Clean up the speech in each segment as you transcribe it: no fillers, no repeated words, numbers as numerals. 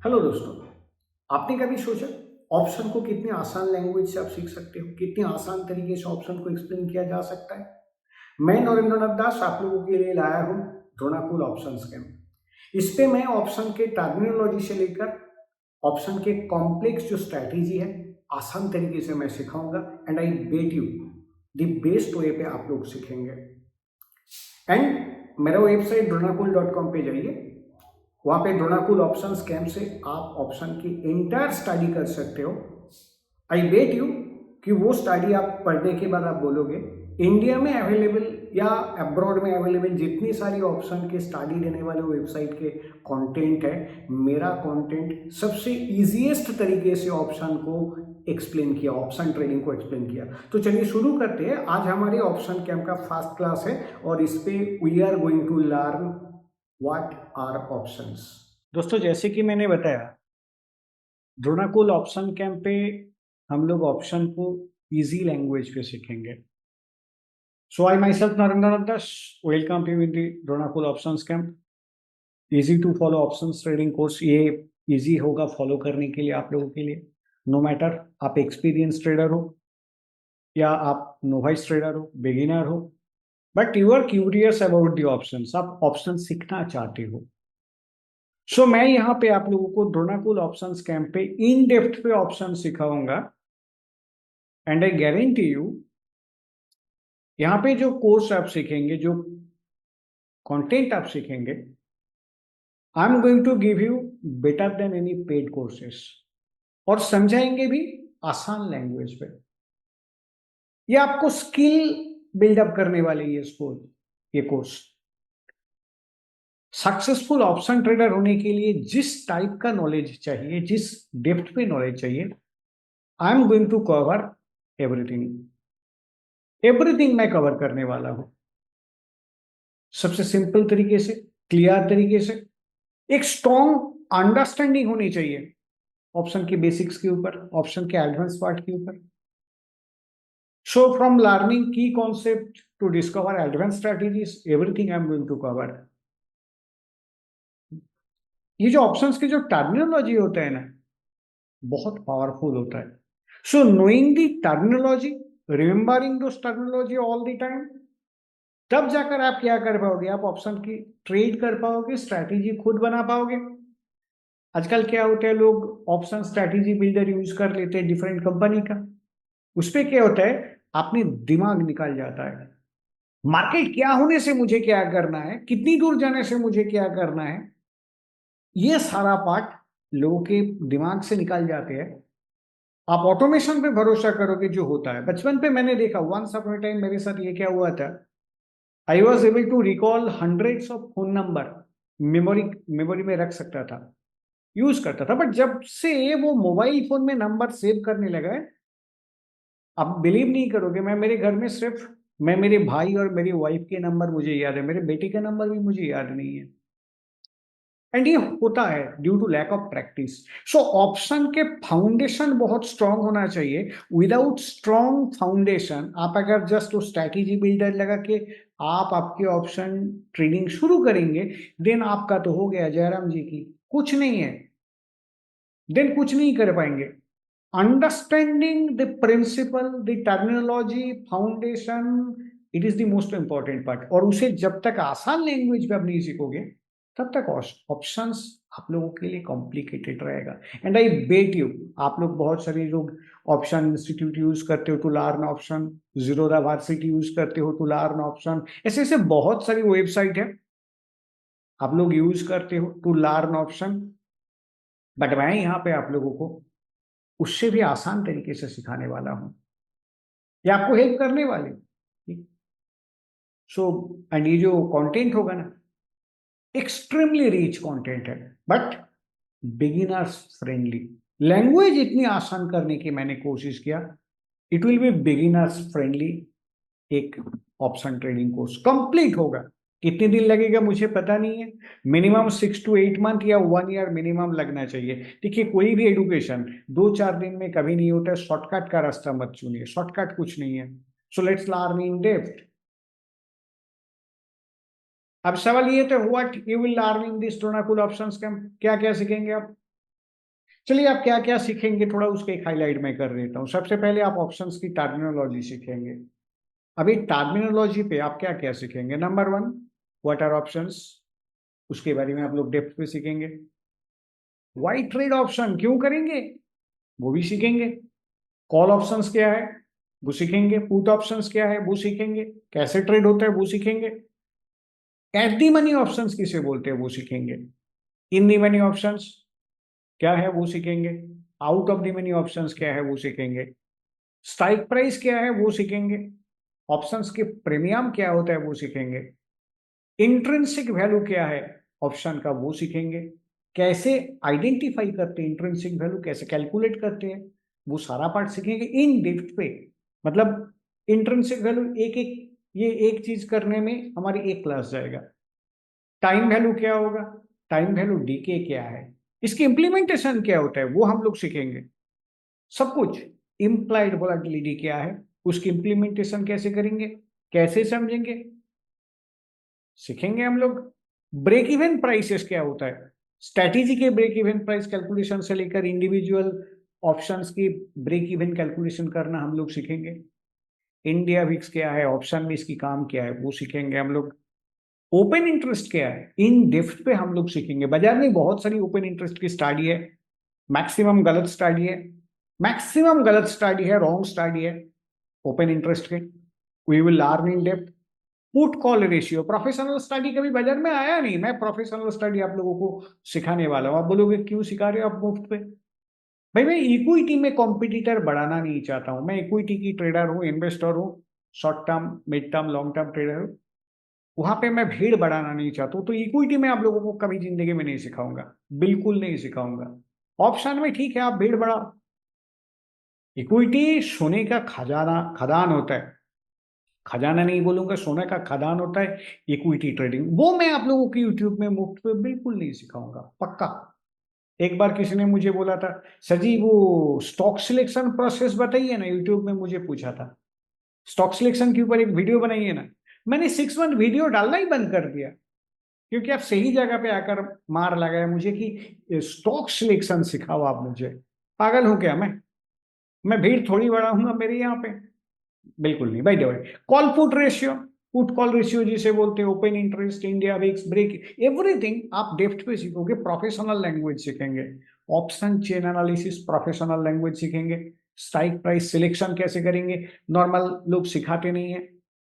Hello दोस्तों, आपने कभी सोचा ऑप्शन को कितनी आसान लैंग्वेज से आप सीख सकते हो, कितनी आसान तरीके से ऑप्शन को एक्सप्लेन किया जा सकता है। मैं नरेंद्रनाथ दास आप लोगों के लिए लाया हूँ ड्रोनाकुल ऑप्शन स्कैम। इस पे मैं ऑप्शन के टर्मिनोलॉजी से लेकर ऑप्शन के कॉम्प्लेक्स जो स्ट्रैटेजी है आसान तरीके से मैं सिखाऊंगा and I bet you the best way पे आप लोग सीखेंगे। एंड मेरा वेबसाइट ड्रोनाकुल.com पे जाइए, वहाँ पे ड्रोनाकुल ऑप्शन स्कैम से आप ऑप्शन की एंटायर स्टडी कर सकते हो। आई बेट यू कि वो स्टडी आप पढ़ने के बाद आप बोलोगे इंडिया में अवेलेबल या अब्रॉड में अवेलेबल जितनी सारी ऑप्शन के स्टडी देने वाले वेबसाइट के कंटेंट है, मेरा कंटेंट सबसे इजीएस्ट तरीके से ऑप्शन को एक्सप्लेन किया, ऑप्शन ट्रेडिंग को एक्सप्लेन किया। तो चलिए शुरू करते हैं। आज हमारे ऑप्शन कैम्प का फर्स्ट क्लास है और इस पे we are going to learn what are options. दोस्तों, जैसे कि मैंने बताया, ड्रोनाकुल ऑप्शन कैंप पे हम लोग ऑप्शन को इजी लैंग्वेज पे सीखेंगे। सो आई माई सेल्फ Narendranath Das, welcome you in the ड्रोनाकुल option camp. Easy to follow option trading course ये इजी होगा फॉलो करने के लिए आप लोगों के लिए। नो मैटर आप एक्सपीरियंस ट्रेडर हो या आप नोवाइस ट्रेडर हो, बिगिनर हो, but you are curious about the options, आप ऑप्शन सीखना चाहते हो। सो मैं यहाँ पे आप लोगों को ड्रोनाकुल ऑप्शंस कैंप पे इन डेप्थ पे ऑप्शन सिखाऊंगा एंड आई गारंटी यू यहाँ पे जो कोर्स आप सीखेंगे, जो कंटेंट आप सीखेंगे, I am going to give you better than any paid courses, और समझाएंगे भी आसान लैंग्वेज पे। ये आपको स्किल बिल्डअप करने वाले ये कोर्स सक्सेसफुल ऑप्शन ट्रेडर होने के लिए जिस टाइप का नॉलेज चाहिए, जिस डेप्थ पे नॉलेज चाहिए, I am going to cover everything. Everything मैं कवर करने वाला हूं सबसे सिंपल तरीके से, क्लियर तरीके से। एक स्ट्रॉन्ग अंडरस्टैंडिंग होनी चाहिए ऑप्शन के बेसिक्स के ऊपर, ऑप्शन के एडवांस पार्ट के ऊपर। सो फ्रॉम लर्निंग की concept to discover advance strategies, everything I am going to cover. ये जो ऑप्शंस के जो टर्मिनोलॉजी होता है ना, बहुत पावरफुल होता है। सो knowing the terminology, remembering those terminology all the time, तब जाकर आप क्या कर पाओगे, आप ऑप्शन की ट्रेड कर पाओगे, स्ट्रैटेजी खुद बना पाओगे। आजकल क्या होता है, लोग ऑप्शन स्ट्रैटेजी बिल्डर यूज कर लेते हैं डिफरेंट कंपनी का। उसपे क्या होता है, अपनी दिमाग निकल जाता है। मार्केट क्या होने से मुझे क्या करना है, कितनी दूर जाने से मुझे क्या करना है, ये सारा पार्ट लोगों के दिमाग से निकल जाते हैं। आप ऑटोमेशन पे भरोसा करोगे जो होता है। बचपन पे मैंने देखा, वंस अपॉन टाइम मेरे साथ ये क्या हुआ था, I was able to recall hundreds of phone number, memory memory में रख सकता था, यूज करता था। बट जब से वो मोबाइल फोन में नंबर सेव करने लगा है, आप बिलीव नहीं करोगे, मैं मेरे घर में सिर्फ मैं मेरे भाई और मेरी वाइफ के नंबर मुझे याद है, मेरे बेटे का नंबर भी मुझे याद नहीं है। एंड ये होता है due to lack of practice. So option के फाउंडेशन बहुत स्ट्रांग होना चाहिए। विदाउट स्ट्रांग फाउंडेशन आप अगर जस्ट वो स्ट्रैटेजी बिल्डर लगा के आप आपके ऑप्शन ट्रेडिंग शुरू करेंगे, देन आपका तो हो गया जयराम जी की, कुछ नहीं है, देन कुछ नहीं कर पाएंगे। Understanding the principle, the terminology, foundation, it is the most important part. और उसे जब तक आसान लैंग्वेज में आप नहीं सीखोगे, तब तक ऑप्शंस आप लोगों के लिए कॉम्प्लिकेटेड रहेगा। एंड आई बेट यू, आप लोग बहुत सारे लोग ऑप्शन इंस्टीट्यूट यूज करते हो to learn option, Zerodha Varsity use करते हो टू लर्न ऑप्शन, ऐसे ऐसे बहुत सारी वेबसाइट है आप लोग यूज करते हो टू लर्न ऑप्शन। बट मैं यहाँ पे आप लोगों को उससे भी आसान तरीके से सिखाने वाला हूं, ये आपको हेल्प करने वाले। सो एंड ये जो कंटेंट होगा ना, एक्सट्रीमली रिच कंटेंट है, बट बिगिनर्स फ्रेंडली। लैंग्वेज इतनी आसान करने की मैंने कोशिश किया, it will be beginners friendly. एक ऑप्शन ट्रेडिंग कोर्स कंप्लीट होगा, कितने दिन लगेगा मुझे पता नहीं है, मिनिमम 6 to 8 मंथ या 1 ईयर मिनिमम लगना चाहिए। देखिए, कोई भी एडुकेशन 2-4 दिन में कभी नहीं होता है। शॉर्टकट का रास्ता मत चुनिए, शॉर्टकट कुछ नहीं है। So let's learn in depth. अब सवाल ये तो, what you will learn in this Dronakul options camp, क्या क्या सीखेंगे आप। चलिए आप क्या क्या सीखेंगे थोड़ा उसके एक हाईलाइट में कर देता हूँ। सबसे पहले आप ऑप्शंस की टर्मिनोलॉजी सीखेंगे। अभी टर्मिनोलॉजी पे आप क्या क्या सीखेंगे? Number one, what are options, उसके बारे में आप लोग डेप्थ पे सीखेंगे। वाई ट्रेड ऑप्शन क्यों करेंगे वो भी सीखेंगे। कॉल ऑप्शंस क्या है वो सीखेंगे। पुट ऑप्शंस क्या है वो सीखेंगे। कैसे ट्रेड होता है वो सीखेंगे। एट दी मनी ऑप्शंस किसे बोलते हैं वो सीखेंगे। इन दी मनी ऑप्शंस क्या है वो सीखेंगे। Out of the money options क्या है वो सीखेंगे। स्ट्राइक प्राइस क्या है वो सीखेंगे। ऑप्शंस के प्रीमियम क्या होता है वो सीखेंगे। इंट्रिंसिक वैल्यू क्या है ऑप्शन का वो सीखेंगे। कैसे आइडेंटिफाई करते हैं इंट्रिंसिक वैल्यू, कैसे कैलकुलेट करते हैं वो सारा पार्ट सीखेंगे इन डेप्थ पे। मतलब इंट्रिंसिक वैल्यू एक एक, ये एक चीज करने में हमारी एक क्लास जाएगा। टाइम वैल्यू क्या होगा, टाइम वैल्यू डीके क्या है, इसकी इंप्लीमेंटेशन क्या होता है वो हम लोग सीखेंगे सब कुछ। इम्प्लाइड वोलेटिलिटी क्या है, उसकी इंप्लीमेंटेशन कैसे करेंगे, कैसे समझेंगे, सीखेंगे हम लोग। ब्रेक इवन प्राइसेस क्या होता है, स्ट्रैटेजी के ब्रेक इवन प्राइस कैलकुलेशन से लेकर इंडिविजुअल ऑप्शंस की ब्रेक इवन कैलकुलेशन करना हम लोग सीखेंगे। इंडिया विक्स क्या है, ऑप्शन में इसकी काम क्या है वो सीखेंगे हम लोग। ओपन इंटरेस्ट क्या है इन डेप्थ पे हम लोग सीखेंगे। बाजार में बहुत सारी ओपन इंटरेस्ट की स्टडी है, मैक्सिमम गलत स्टडी है, मैक्सिमम गलत स्टडी है, रॉन्ग स्टडी है ओपन इंटरेस्ट के। We will learn in depth. Put call ratio professional study कभी बाजार में आया नहीं, मैं प्रोफेशनल स्टडी आप लोगों को सिखाने वाला हूं। आप बोलोगे क्यों सिखा रहे हो आप मुफ्त पे? भाई मैं इक्विटी में कॉम्पिटिटर बढ़ाना नहीं चाहता हूं। मैं इक्विटी की ट्रेडर हूं, इन्वेस्टर हूं, short term mid term long term trader हूं। वहां पे मैं भीड़ बढ़ाना नहीं चाहता हूं। तो इक्विटी में आप लोगों को कभी जिंदगी में नहीं सिखाऊंगा, बिल्कुल नहीं सिखाऊंगा। ऑप्शन में ठीक है आप भीड़ बढ़ाओ। इक्विटी सोने का खजाना खदान होता है, खजाना नहीं बोलूंगा, सोने का खदान होता है इक्विटी ट्रेडिंग। वो मैं आप लोगों की यूट्यूब में मुफ्त पे बिल्कुल नहीं सिखाऊंगा, पक्का। एक बार किसी ने मुझे बोला था, सर जी वो स्टॉक सिलेक्शन प्रोसेस बताइए ना, यूट्यूब में मुझे पूछा था स्टॉक सिलेक्शन के ऊपर एक वीडियो बनाइए ना। मैंने 6 मंथ वीडियो डालना ही बंद कर दिया, क्योंकि आप सही जगह पे आकर मार लगाए मुझे कि स्टॉक सिलेक्शन सिखाओ आप मुझे। पागल हूं क्या मैं भीड़ थोड़ी बढ़ाऊंगा मेरे यहाँ पे, बिल्कुल नहीं। By the way, call put ratio, put call ratio जिसे बोलते हैं, open interest, India VIX, break, everything आप डेप्थ पे सीखोगे। प्रोफेशनल लैंग्वेज सीखेंगे। Option chain analysis professional language सीखेंगे। स्ट्राइक प्राइस सिलेक्शन कैसे करेंगे, नॉर्मल लोग सिखाते नहीं है,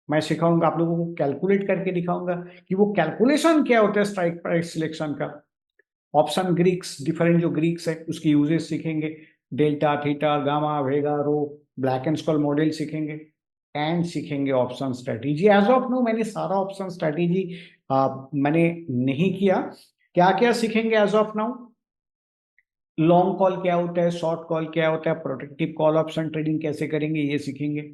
मैं सिखाऊंगा आप लोगों को, कैलकुलेट करके दिखाऊंगा कि वो कैलकुलेशन क्या होता है स्ट्राइक प्राइस सिलेक्शन का। ऑप्शन ग्रीक्स, डिफरेंट जो ग्रीक्स है उसकी यूजेस सीखेंगे। Delta, theta, gamma, vega, rho, Black and Scholes model सीखेंगे। एंड सीखेंगे option strategy. As of now मैंने सारा ऑप्शन स्ट्रेटेजी मैंने नहीं किया। क्या क्या सीखेंगे as of now? Long call क्या होता है, शॉर्ट कॉल क्या होता है, प्रोटेक्टिव कॉल ऑप्शन ट्रेडिंग कैसे करेंगे ये सीखेंगे।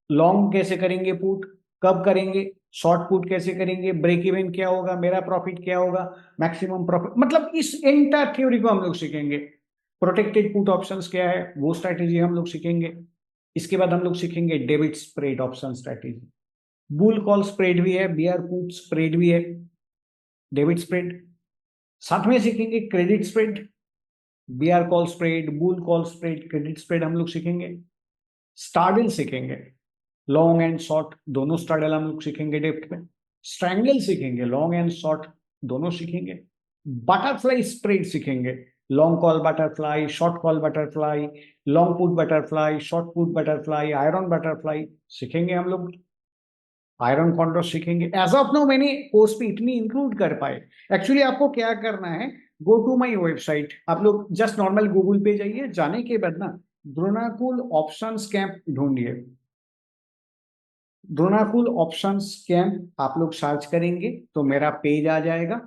लॉन्ग कैसे करेंगे पुट, कब करेंगे, शॉर्ट पुट कैसे करेंगे, ब्रेक इवन क्या होगा, मेरा प्रॉफिट क्या होगा, मैक्सिमम प्रॉफिट, मतलब इस एंटायर थ्योरी को हम लोग सीखेंगे। प्रोटेक्टेड पुट ऑप्शंस क्या है वो स्ट्रैटेजी हम लोग सीखेंगे। इसके बाद हम लोग सीखेंगे debit spread option strategy. Bull call spread भी है, बियर पुट स्प्रेड भी है, डेबिट स्प्रेड। साथ में सीखेंगे credit spread, bear call spread, bull call spread, credit spread हम लोग सीखेंगे। स्टारडल सीखेंगे, लॉन्ग एंड शॉर्ट दोनों स्टारडल हम लोग सीखेंगे डेप्थ में। स्ट्रैंगल सीखेंगे, लॉन्ग एंड शॉर्ट दोनों सीखेंगे। बटरफ्लाई स्प्रेड सीखेंगे, long call butterfly, short call butterfly, long put butterfly, short put butterfly, iron butterfly सीखेंगे हम लोग। आयरन कॉन्ट्रो सीखेंगे। एज ऑफ नो मैंने कोर्स पे इतनी इंक्लूड कर पाए। एक्चुअली आपको क्या करना है, गो टू माई वेबसाइट, आप लोग जस्ट नॉर्मल गूगल पे जाइए, जाने के बाद ना द्रोणाकुल ऑप्शन कैंप ढूंढिए। द्रोणाकुल ऑप्शन कैंप आप लोग सर्च करेंगे तो मेरा पेज आ जाएगा।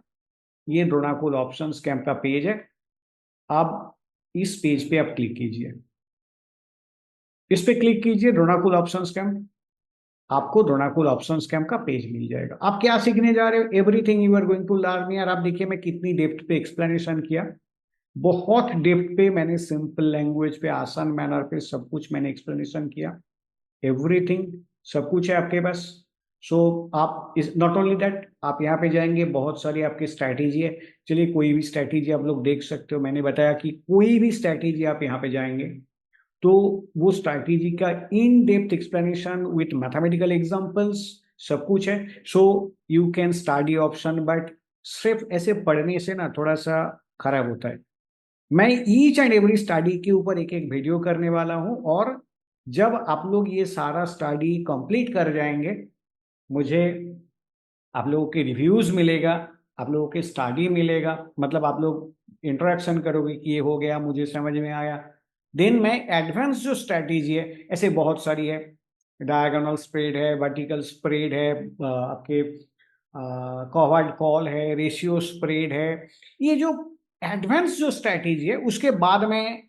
ये द्रोणाकुल ऑप्शन कैंप का पेज है। आप इस पेज पे आप क्लिक कीजिए, इस पे क्लिक कीजिए द्रोणाकुल ऑप्शन कैंप। आपको द्रोणाकुल ऑप्शन कैंप का पेज मिल जाएगा। आप क्या सीखने जा रहे हो, everything you are going to learn. यार आप देखिए मैं कितनी डेप्थ पे एक्सप्लेनेशन किया, बहुत डेप्थ पे मैंने सिंपल लैंग्वेज पे, आसान मैनर पे सब कुछ मैंने एक्सप्लेनेशन किया। एवरीथिंग सब कुछ है आपके पास। सो आप इस नॉट ओनली दैट, आप यहाँ पे जाएंगे, बहुत सारी आपकी स्ट्रैटेजी है। चलिए कोई भी स्ट्रैटेजी आप लोग देख सकते हो, मैंने बताया कि कोई भी स्ट्रैटेजी आप यहाँ पे जाएंगे तो वो स्ट्रैटेजी का in depth explanation with mathematical examples सब कुछ है। So you can study option, but सिर्फ ऐसे पढ़ने से ना थोड़ा सा खराब होता है। मैं ईच एंड एवरी स्टडी के ऊपर एक एक वीडियो करने वाला हूं, और जब आप लोग ये सारा स्टडी कंप्लीट कर जाएंगे, मुझे आप लोगों के रिव्यूज मिलेगा, आप लोगों के स्टडी मिलेगा, मतलब आप लोग इंटरेक्शन करोगे कि ये हो गया, मुझे समझ में आया। देन मैं एडवांस जो स्ट्रैटेजी है, ऐसे बहुत सारी है, डायगोनल स्प्रेड है, वर्टिकल स्प्रेड है, आपके कोवर्ट कॉल है, रेशियो स्प्रेड है, ये जो एडवांस जो स्ट्रैटेजी है उसके बाद में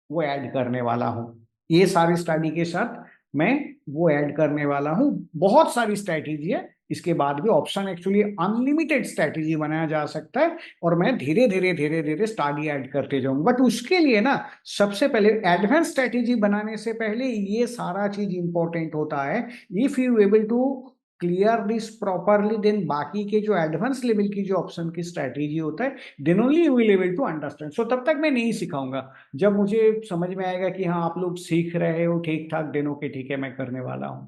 वो ऐड करने वाला हूँ। ये सारी स्टडी के साथ मैं वो ऐड करने वाला हूँ। बहुत सारी स्ट्रैटेजी है, इसके बाद भी ऑप्शन एक्चुअली अनलिमिटेड स्ट्रैटेजी बनाया जा सकता है, और मैं धीरे धीरे धीरे धीरे स्टडी ऐड करते जाऊंगा। बट उसके लिए ना सबसे पहले एडवांस स्ट्रैटेजी बनाने से पहले ये सारा चीज इंपॉर्टेंट होता है। If you able to clear this properly, then बाकी के जो एडवांस लेवल की जो ऑप्शन की स्ट्रैटेजी होता है, then only you will able to understand. So तब तक मैं नहीं सिखाऊंगा, जब मुझे समझ में आएगा कि हाँ आप लोग सीख रहे हो ठीक ठाक, देनों के ठीक है मैं करने वाला हूं।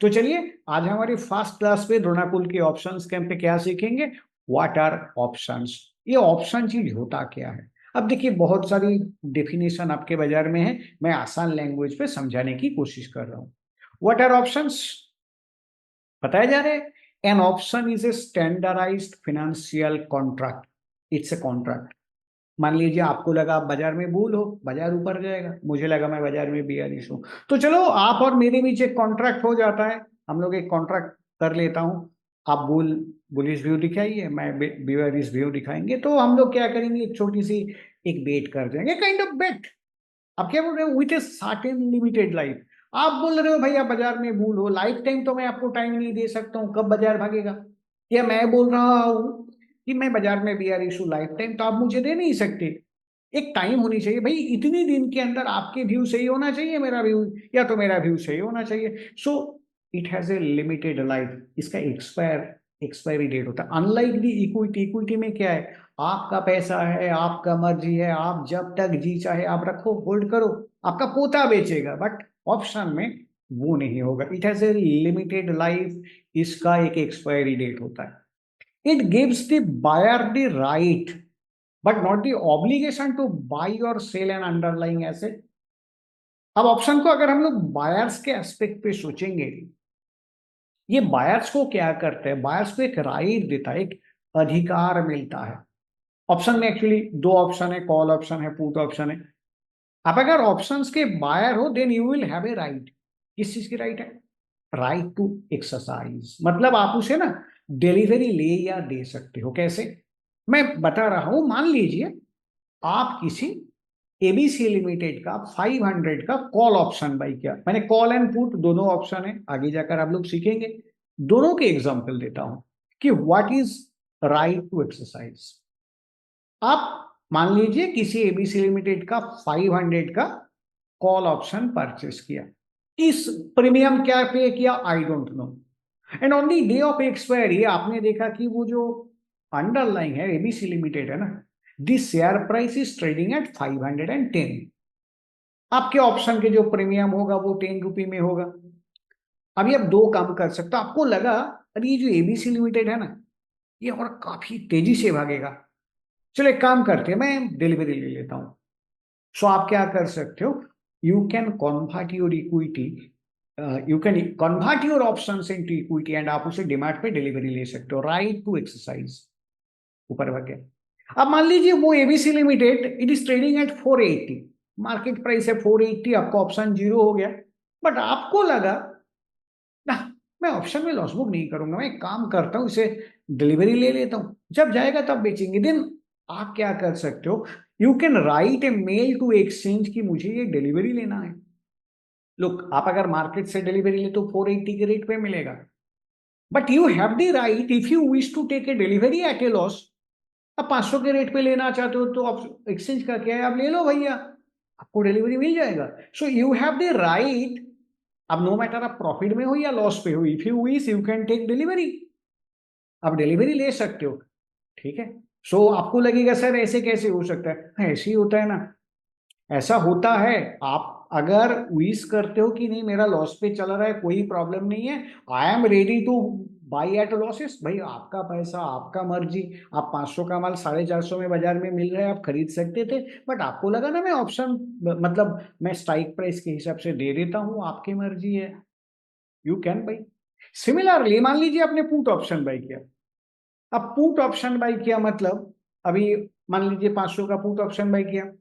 तो चलिए आज हमारी फर्स्ट क्लास पे द्रोणाकुल के ऑप्शंस कैंप पे क्या सीखेंगे, व्हाट आर ऑप्शंस, ये ऑप्शन चीज होता क्या है। अब देखिए बहुत सारी डेफिनेशन आपके बाजार में है, मैं आसान लैंग्वेज पे समझाने की कोशिश कर रहा हूँ। व्हाट आर ऑप्शंस बताया जा रहा है, an option is a standardised financial contract, it's a contract. मान लीजिए आपको लगा आप बाजार में बुल हो, बाजार ऊपर जाएगा, मुझे लगा मैं बाजार में बियरिश हूं, तो चलो आप और मेरे बीच एक कॉन्ट्रैक्ट हो जाता है, हम लोग एक कॉन्ट्रैक्ट कर लेता हूं। आप बुलिश व्यू दिखाइए, मैं बियरिश व्यू दिखाएंगे, तो हम लोग क्या करेंगे, एक छोटी सी एक बेट कर देंगे, काइंड ऑफ बेट। आप क्या बोल रहे हो, with a certain limited life. आप बोल रहे हो भैया बाजार में बुल हो, लाइफ टाइम तो मैं आपको टाइम नहीं दे सकता हूँ, कब बाजार भागेगा। या मैं बोल रहा हूँ कि मैं बाजार में बी आर इशू लाइफ टाइम, तो आप मुझे दे नहीं सकते। एक टाइम होनी चाहिए भाई, इतने दिन के अंदर आपके व्यू सही होना चाहिए, मेरा व्यू या तो मेरा व्यू सही होना चाहिए। So it has a limited life, इसका एक्सपायरी डेट होता है। अनलाइक दी इक्विटी, इक्विटी में क्या है, आपका पैसा है, आपका मर्जी है, आप जब तक जी चाहे आप रखो, होल्ड करो, आपका पोता बेचेगा। बट ऑप्शन में वो नहीं होगा, it has a limited life, इसका एक एक्सपायरी डेट होता है। It gives the buyer the right but not the obligation to buy or sell an underlying asset। अब ऑप्शन को अगर हम लोग बायर्स के एस्पेक्ट पे सोचेंगे, ये बायर्स को क्या करते हैं, बायर्स को एक राइट देता है, एक अधिकार मिलता है। ऑप्शन में एक्चुअली दो ऑप्शन है, कॉल ऑप्शन है, पुट ऑप्शन है। अब अगर ऑप्शंस के बायर हो, then you will have a right. किस चीज की राइट है, राइट टू एक्सरसाइज, मतलब आप उसे ना डिलीवरी ले या दे सकते हो। कैसे, मैं बता रहा हूं, मान लीजिए आप किसी एबीसी लिमिटेड का 500 का कॉल ऑप्शन बाई किया, मैंने कॉल एंड पुट दोनों ऑप्शन है, आगे जाकर आप लोग सीखेंगे। दोनों के एग्जांपल देता हूं कि what is right to exercise. आप मान लीजिए किसी एबीसी लिमिटेड का 500 का कॉल ऑप्शन परचेस किया, इस प्रीमियम क्या पे किया I don't know, and on the day of expiry आपने देखा कि वो जो अंडरलाइंग है एबीसी लिमिटेड है ना, this share price is trading at 510। आपके ऑप्शन के जो प्रीमियम होगा वो 10 रुपये में होगा। अभी आप दो काम कर सकते हो, आपको लगा अरे ये जो एबीसी लिमिटेड है ना, ये और काफी तेजी से भागेगा, चलो एक काम करते हैं, मैं डिलीवरी ले लेता हूं। सो आप क्या कर सकते हो, you can convert your equity, you can convert your option into equity, and आप उसे डिमांड पे डिलीवरी ले सकते हो, राइट टू एक्सरसाइज। ऊपर वगैरह अब मान लीजिए वो ABC limited it is trading at 480, market price है 480, आपका ऑप्शन जीरो हो गया। बट आपको लगा ना, मैं ऑप्शन में लॉस बुक नहीं करूंगा, मैं एक काम करता हूं, इसे डिलीवरी ले लेता हूं, जब जाएगा तब बेचेंगे। देन आप क्या कर सकते हो, you can write a mail to exchange कि मुझे ये डिलीवरी लेना है। लुक, आप अगर मार्केट से डिलीवरी ले तो 480 के रेट पे मिलेगा, but you have the right if you wish to take a delivery at a loss. आप 500 के रेट पे लेना चाहते हो तो आप एक्सचेंज का क्या है, आप ले लो भैया, आपको डिलीवरी मिल जाएगा। So you have the right अब नो मैटर आप प्रॉफिट में हो या लॉस पे हो, if you wish you can take delivery, आप डिलीवरी ले सकते हो, ठीक है। सो आपको लगेगा सर ऐसे कैसे हो सकता है, हाँ, ऐसे ही होता है ना, ऐसा होता है। आप अगर विश करते हो कि नहीं मेरा लॉस पे चल रहा है, कोई प्रॉब्लम नहीं है, I am ready to buy at losses, भाई आपका पैसा आपका मर्जी, आप 500 का माल 450 में बाजार में मिल रहा है, आप खरीद सकते थे, बट आपको लगा ना मैं ऑप्शन मतलब मैं स्ट्राइक प्राइस के हिसाब से दे देता हूं, आपकी मर्जी है, यू कैन बाई। सिमिलरली मान लीजिए आपने पुट ऑप्शन बाई किया, अब पुट ऑप्शन बाई किया मतलब अभी मान लीजिए 500 का पुट ऑप्शन बाई किया,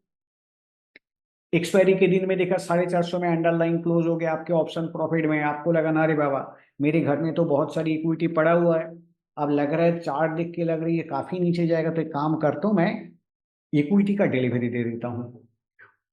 एक्सपायरी के दिन में देखा 450 में अंडरलाइन क्लोज हो गया, आपके ऑप्शन प्रॉफिट में, आपको लगा ना रे बाबा मेरे घर में तो बहुत सारी इक्विटी पड़ा हुआ है, अब लग रहा है चार्ट देख के लग रही है काफी नीचे जाएगा, तो एक काम करता हूं मैं इक्विटी का डिलीवरी दे देता हूँ,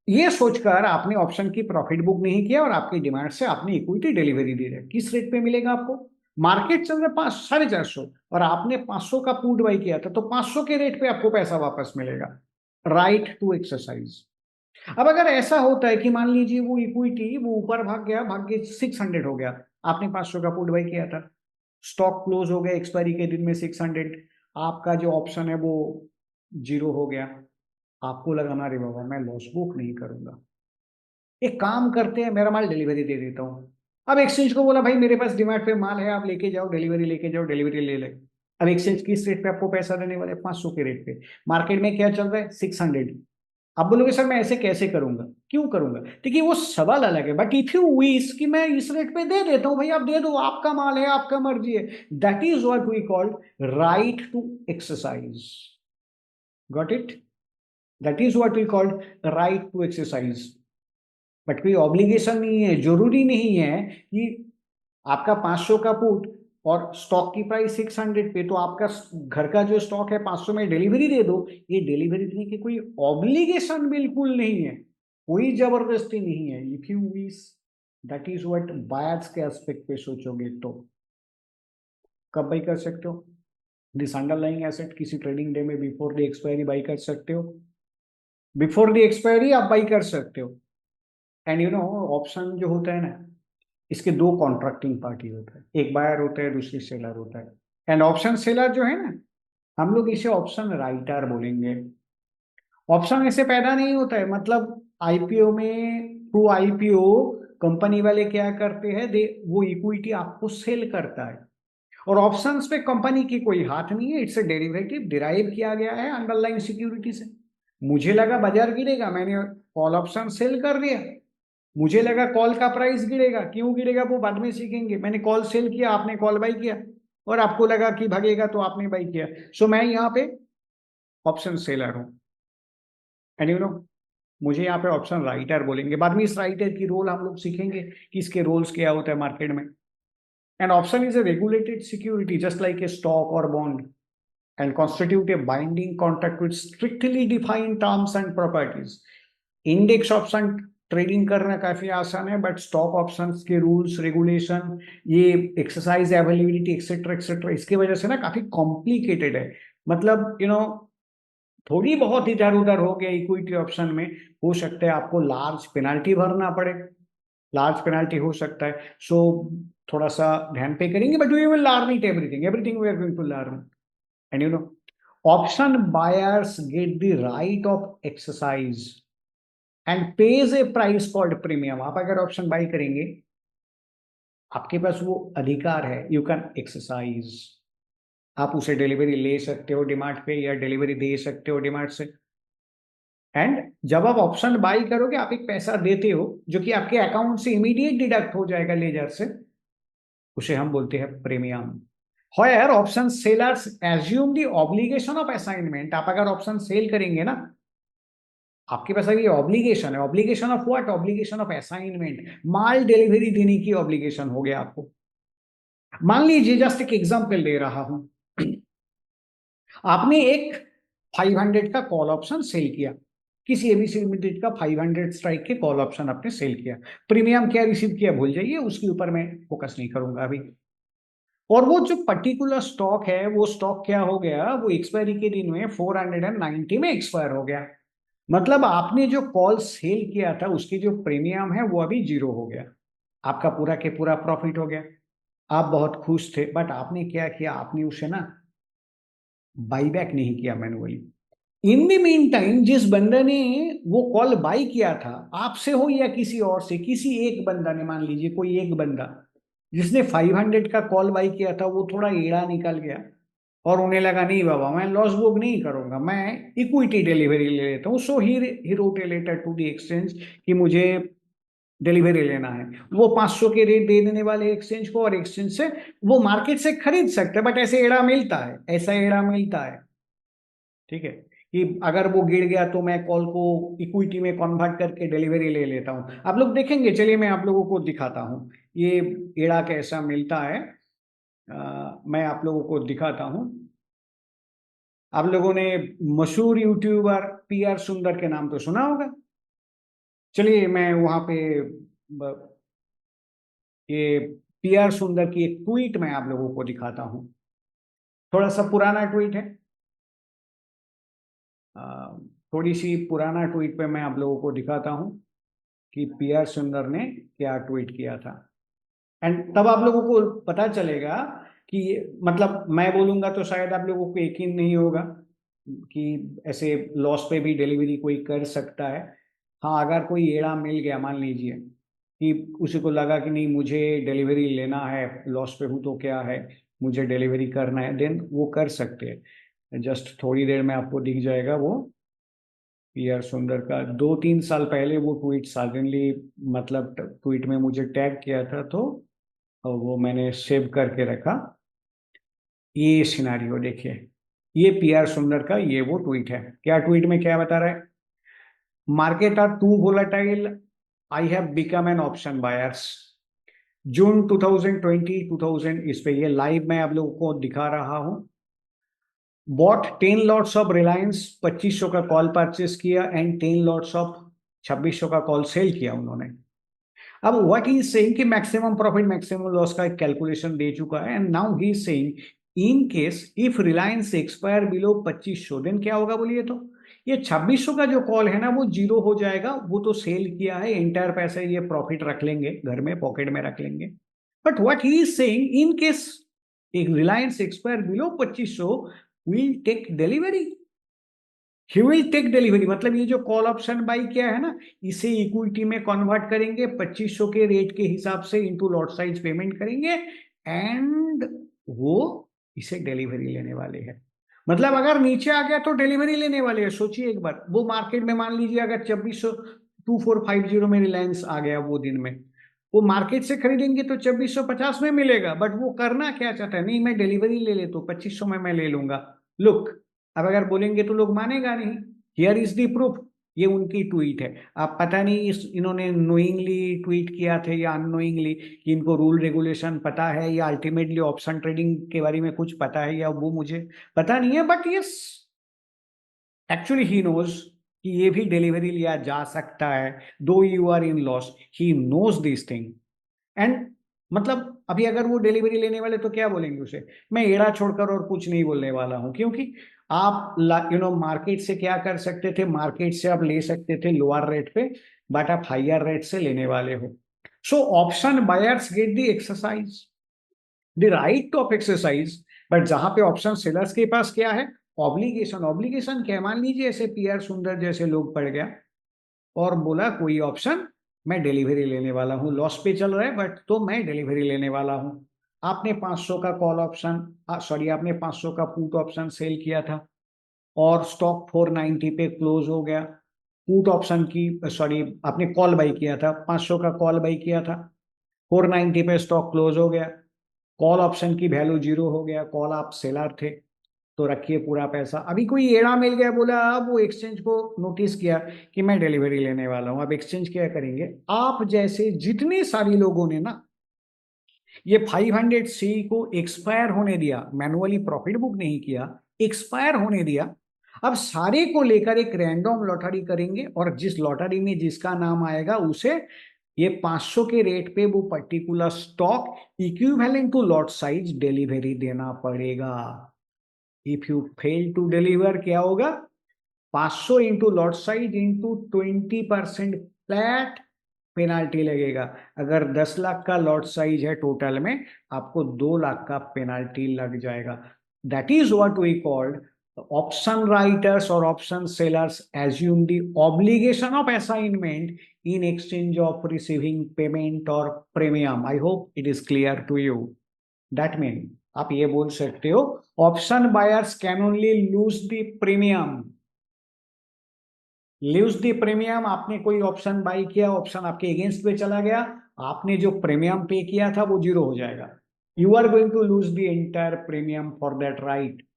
ये सोचकर आपने ऑप्शन की प्रॉफिट बुक नहीं किया और आपकी डिमांड से आपने इक्विटी डिलीवरी दे दिया, किस रेट पे मिलेगा आपको, मार्केट चल रहा है 450 और आपने 500 का पुट बाई किया था, तो 500 के रेट पे आपको पैसा वापस मिलेगा, राइट टू एक्सरसाइज। अब अगर ऐसा होता है कि मान लीजिए वो इक्विटी वो ऊपर भाग गया, भाग के 600 हो गया, आपने 500 का पुट बाई किया था, स्टॉक क्लोज हो गया एक्सपायरी के दिन में 600, आपका जो ऑप्शन है वो जीरो हो गया, आपको लगा ना रे बाबा मैं लॉस बुक नहीं करूंगा, एक काम करते हैं मेरा माल डिलीवरी दे देता हूँ, अब एक्सचेंज को बोला भाई मेरे पास डिमांड पे माल है आप लेके जाओ, डिलीवरी लेके जाओ, डिलीवरी ले ले। अब एक्सचेंज किस रेट पे आपको पैसा देने वाले, 500 के रेट पे, मार्केट में क्या चल रहा है 600, आप बोलोगे सर मैं ऐसे कैसे करूंगा, क्यों करूंगा, देखिए वो सवाल अलग है, बट इफ यू विश कि मैं इस रेट पे दे देता हूं, भाई आप दे दो, आपका माल है आपका मर्जी है, that is what we called right to exercise, got it, that is what we called right to exercise, but कोई ऑब्लिगेशन नहीं है, जरूरी नहीं है कि आपका 500 का पुट और स्टॉक की प्राइस 600 पे, तो आपका घर का जो स्टॉक है 500 में डिलीवरी दे दो, ये डिलीवरी देने की कोई ऑब्लिगेशन बिल्कुल नहीं है, कोई जबरदस्ती नहीं है, if you wish, that is what buyers के एस्पेक्ट पे सोचोगे तो कब बाई कर सकते हो, दिस अंडरलाइंग एसेट किसी ट्रेडिंग डे में बिफोर द एक्सपायरी बाई कर सकते हो, बिफोर द एक्सपायरी आप बाई कर सकते हो, एंड यू नो ऑप्शन जो होता है ना, इसके दो कॉन्ट्रैक्टिंग पार्टी होता है, एक बायर होता है दूसरी सेलर होता है, एंड ऑप्शन सेलर जो है ना, हम लोग इसे ऑप्शन राइटर बोलेंगे, ऑप्शन ऐसे पैदा नहीं होता है, मतलब आईपीओ में थ्रू आईपीओ कंपनी वाले क्या करते हैं, दे वो इक्विटी आपको सेल करता है, और ऑप्शंस पे कंपनी की कोई हाथ नहीं है, इट्स ए डेरिवेटिव डिराइव किया गया है अंडरलाइन सिक्योरिटी से, मुझे लगा बाजार गिरेगा मैंने कॉल ऑप्शन सेल कर दिया, मुझे लगा कॉल का प्राइस गिरेगा, क्यों गिरेगा वो बाद में सीखेंगे, मैंने कॉल सेल किया आपने कॉल बाई किया, और आपको लगा कि भागेगा तो आपने बाई किया, सो मैं यहाँ पे ऑप्शन सेलर हूँ, एंड यू नो मुझे यहाँ पे ऑप्शन राइटर बोलेंगे, बाद में इस राइटर की रोल हम लोग सीखेंगे कि इसके रोल्स क्या होता है मार्केट में, and option is A regulated security just like a stock और bond and constitute a binding contract with strictly defined terms and properties. Index option trading करना काफी आसान है, बट स्टॉक ऑप्शंस के रूल्स रेगुलेशन, ये exercise availability etcetera etcetera, इसकी वजह से ना काफी कॉम्प्लिकेटेड है, मतलब यू नो थोड़ी बहुत इधर उधर हो गया इक्विटी ऑप्शन में, हो सकता है आपको लार्ज पेनाल्टी भरना पड़े, लार्ज पेनाल्टी हो सकता है, सो थोड़ा सा ध्यान पे करेंगे, but we will learn it everything everything we are going to learn, and you know option buyers get the right of exercise and pays a price called premium, आप अगर ऑप्शन बाई करेंगे आपके पास वो अधिकार है, यू कैन एक्सरसाइज, आप उसे delivery ले सकते हो डिमांड पे या डिलीवरी दे सकते हो डिमांड से, एंड जब आप ऑप्शन बाई करोगे आप एक पैसा देते हो जो कि आपके अकाउंट से इमीडिएट डिडक्ट हो जाएगा लेजर से, उसे हम बोलते हैं premium. However, option sellers assume the obligation of assignment, आप अगर ऑप्शन सेल करेंगे ना आपके पास अभी ऑब्लिगेशन है, obligation of what, obligation of assignment, mall delivery देने की ऑब्लिगेशन हो गया आपको, मान लीजिए जस्ट एक एग्जांपल दे रहा हूं, आपने एक 500 का कॉल ऑप्शन सेल किया, किसी एबीसी लिमिटेड का 500 स्ट्राइक के कॉल ऑप्शन आपने सेल किया, प्रीमियम क्या रिसीव किया भूल जाइए, उसके ऊपर मैं फोकस नहीं करूंगा अभी, और वो जो पर्टिकुलर स्टॉक है वो स्टॉक क्या हो गया, वो एक्सपायरी के दिन में 490 में एक्सपायर हो गया, मतलब आपने जो कॉल सेल किया था उसकी जो प्रीमियम है वो अभी जीरो हो गया, आपका पूरा के पूरा प्रॉफिट हो गया, आप बहुत खुश थे, बट आपने क्या किया, आपने उसे ना बाईबैक नहीं किया manually. In the mean time जिस बंदे ने वो कॉल बाई किया था, आपसे हो या किसी और से, किसी एक बंदा ने, मान लीजिए कोई एक बंदा जिसने 500 का कॉल बाई किया था, वो थोड़ा एड़ा निकल गया और उन्हें लगा नहीं बाबा मैं लॉस बुक नहीं करूंगा, मैं इक्विटी डिलीवरी ले लेता हूँ। So he wrote a letter to the exchange कि मुझे डिलीवरी लेना है। वो 500 के रेट दे देने वाले एक्सचेंज को, और एक्सचेंज से वो मार्केट से खरीद सकते हैं, बट ऐसे एड़ा मिलता है, ऐसा एड़ा मिलता है, ठीक है, कि अगर वो गिर गया तो मैं कॉल को इक्विटी में कन्वर्ट करके डिलीवरी ले लेता हूं। आप लोग देखेंगे, चलिए मैं आप लोगों को दिखाता हूं ये एड़ा कैसा मिलता है। मैं आप लोगों को दिखाता हूं। आप लोगों ने मशहूर यूट्यूबर पी आर सुंदर के नाम तो सुना होगा। चलिए मैं वहां पे ये पी आर सुंदर की एक ट्वीट मैं आप लोगों को दिखाता हूं। थोड़ा सा पुराना ट्वीट है, अ, थोड़ी सी पुराना ट्वीट पे मैं आप लोगों को दिखाता हूं कि पी आर सुंदर ने क्या ट्वीट किया था। एंड तब आप लोगों को पता चलेगा कि मतलब मैं बोलूंगा तो शायद आप लोगों को यकीन नहीं होगा कि ऐसे लॉस पे भी डिलीवरी कोई कर सकता है। हाँ, अगर कोई एड़ा मिल गया, मान लीजिए कि उसी को लगा कि नहीं मुझे डिलीवरी लेना है, लॉस पे हूँ तो क्या है, मुझे डिलीवरी करना है, देन वो कर सकते हैं। जस्ट थोड़ी देर में आपको दिख जाएगा वो पी आर सुंदर का 2-3 साल पहले वो ट्वीट सडनली, मतलब ट्वीट में मुझे टैग किया था, तो वो मैंने सेव करके रखा। ये सिनारियो देखिए, ये पी आर सुंदर का ये वो ट्वीट है। क्या ट्वीट में क्या बता रहा है? Market are too volatile, I have become an option buyers. June 2020 2000 इस पे ये लाइव मैं आप लोगों को दिखा रहा हूं। बॉट 10 लॉट्स ऑफ रिलायंस, 2500 का कॉल परचेस किया, एंड 10 लॉट्स ऑफ 2600 का कॉल सेल किया उन्होंने। अब व्हाट ही इज सेइंग कि मैक्सिमम प्रॉफिट मैक्सिमम लॉस का एक कैलकुलेशन दे चुका है, and now he is saying in case if Reliance expire below 2500 then क्या होगा बोलिए तो? ये 2600 का जो कॉल है ना वो जीरो हो जाएगा, वो तो सेल किया है, इंटायर पैसे ये प्रॉफिट रख लेंगे घर में, पॉकेट में रख लेंगे। But what he is saying in case एक Reliance expire below 2500 will take delivery, he will take delivery, मतलब ये जो कॉल ऑप्शन बाई किया है ना, इसे इक्विटी में कन्वर्ट करेंगे 2500 के रेट के हिसाब से, इनटू लॉट साइज पेमेंट करेंगे, एंड वो इसे डिलीवरी लेने वाले हैं। मतलब अगर नीचे आ गया तो डिलीवरी लेने वाले हैं। सोचिए एक बार, वो मार्केट में मान लीजिए अगर 2450 में रिलायंस आ गया वो दिन में, वो मार्केट से खरीदेंगे तो 2450 में मिलेगा, बट वो करना क्या चाहता है, नहीं मैं डिलीवरी ले लेता हूँ, 2500 में मैं ले लूंगा। लुक, अब अगर बोलेंगे तो लोग मानेगा नहीं। हियर इज दी प्रूफ, ये उनकी ट्वीट है। अब पता नहीं इन्होंने नोइंगली ट्वीट किया थे या अननोइंगली, कि इनको रूल रेगुलेशन पता है या अल्टीमेटली ऑप्शन ट्रेडिंग के बारे में कुछ पता है, या वो मुझे पता नहीं है, but yes actually he knows कि ये भी डिलीवरी लिया जा सकता है, though you are in loss, he knows this thing. And मतलब अभी अगर वो डिलीवरी लेने वाले तो क्या बोलेंगे उसे, मैं एड़ा छोड़कर और कुछ नहीं बोलने वाला हूं, क्योंकि आप मार्केट से क्या कर सकते थे, मार्केट से आप ले सकते थे लोअर रेट पे, बट आप हाइयर रेट से लेने वाले हो। So option buyers get the exercise, the right of exercise, but जहां पे ऑप्शन सेलर्स के पास क्या है, ऑब्लिगेशन। ऑब्लिगेशन क्या है, मान लीजिए ऐसे पी आर सुंदर जैसे लोग पड़ गया और बोला कोई ऑप्शन मैं डिलीवरी लेने वाला हूँ, लॉस पे चल रहा है बट तो मैं डिलीवरी लेने वाला हूँ। आपने 500 का कॉल ऑप्शन, सॉरी आपने 500 का पुट ऑप्शन सेल किया था, और स्टॉक 490 पे क्लोज हो गया। पुट ऑप्शन की, सॉरी आपने कॉल बाई किया था, 500 का कॉल बाई किया था, 490 पे स्टॉक क्लोज हो गया, कॉल ऑप्शन की वैल्यू जीरो हो गया, कॉल आप सेलर थे, तो रखिए पूरा पैसा। अभी कोई एड़ा मिल गया, बोला अब वो एक्सचेंज को नोटिस किया कि मैं डिलीवरी लेने वाला हूं, अब एक्सचेंज क्या करेंगे, आप जैसे जितने सारी लोगों ने ना ये 500 सी को एक्सपायर होने दिया, मैनुअली प्रॉफिट बुक नहीं किया, एक्सपायर होने दिया, अब सारे को लेकर एक रैंडम लॉटरी करेंगे, और जिस लॉटरी में जिसका नाम आएगा उसे ये 500 के रेट पे वो particular stock equivalent to lot size delivery देना पड़ेगा। If you fail to deliver क्या होगा, 500 into lot size into 20% flat penalty लगेगा। अगर 10 लाख का लॉट साइज है टोटल में, आपको 2 लाख का पेनाल्टी लग जाएगा। That is what we called option writers और option sellers assume the obligation of assignment in exchange of receiving payment or premium. I hope it is clear to you. That means आप ये बोल सकते हो option buyers can only lose the premium. Lose the premium, आपने कोई option by किया, option आपके against पे चला गया, आपने जो प्रीमियम पे किया था वो जीरो हो जाएगा। You are going to lose the entire premium for that right.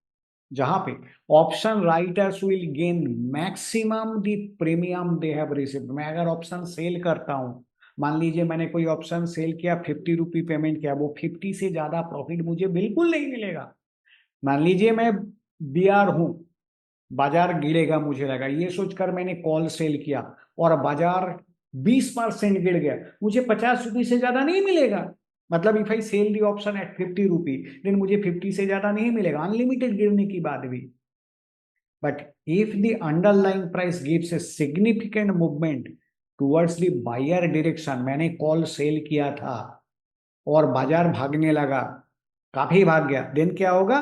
जहां पे option writers will gain maximum the premium they have received. मैं अगर ऑप्शन सेल करता हूं, मान लीजिए मैंने कोई ऑप्शन सेल किया, 50 रुपी पेमेंट किया, वो 50 से ज्यादा प्रॉफिट मुझे बिल्कुल नहीं मिलेगा। मान लीजिए मैं बीआर हूं, बाजार गिरेगा मुझे लगा, ये सोचकर मैंने कॉल सेल किया और बाजार 20% गिर गया, मुझे 50 रुपये से ज्यादा नहीं मिलेगा। मतलब if I sell the option at 50 rupee, then मुझे 50 से ज्यादा नहीं मिलेगा, अनलिमिटेड गिरने की बात भी। But if the underlying price gives a significant movement towards the buyer direction, मैंने कॉल सेल किया था और बाजार भागने लगा, काफी भाग गया, देन क्या होगा?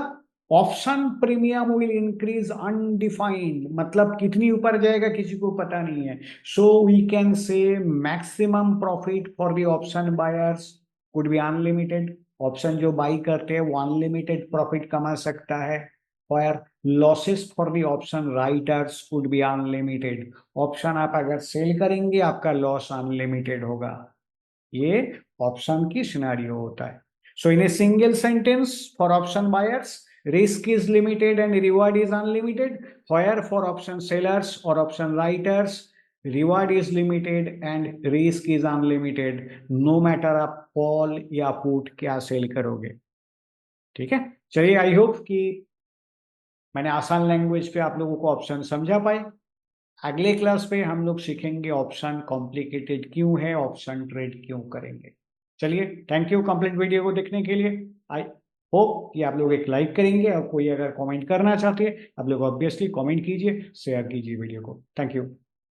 Option premium will increase undefined, मतलब कितनी ऊपर जाएगा किसी को पता नहीं है। So we can say maximum profit for the option buyers could be unlimited. Option जो बाई करते हैं वो अनलिमिटेड प्रॉफिट कमा सकता है। और losses for the option writers could be unlimited. Option आप अगर सेल करेंगे आपका लॉस अनलिमिटेड होगा। ये ऑप्शन की सिनेरियो होता है। So in a single sentence, for option buyers risk is limited and reward is unlimited, where for option sellers or option writers reward is limited and risk is unlimited, no matter आप call या put क्या cell करोगे। ठीक है, चलिए I hope कि मैंने आसान लैंग्वेज पे आप लोगों को ऑप्शन समझा पाए। अगले क्लास पे हम लोग सीखेंगे ऑप्शन कॉम्प्लिकेटेड क्यों है, ऑप्शन ट्रेड क्यों करेंगे। चलिए, थैंक यू कंप्लीट वीडियो को देखने के लिए। आई होप कि आप लोग एक लाइक करेंगे, और कोई अगर कमेंट करना चाहते हैं आप लोग ऑब्वियसली कमेंट कीजिए, शेयर कीजिए वीडियो को। Thank you.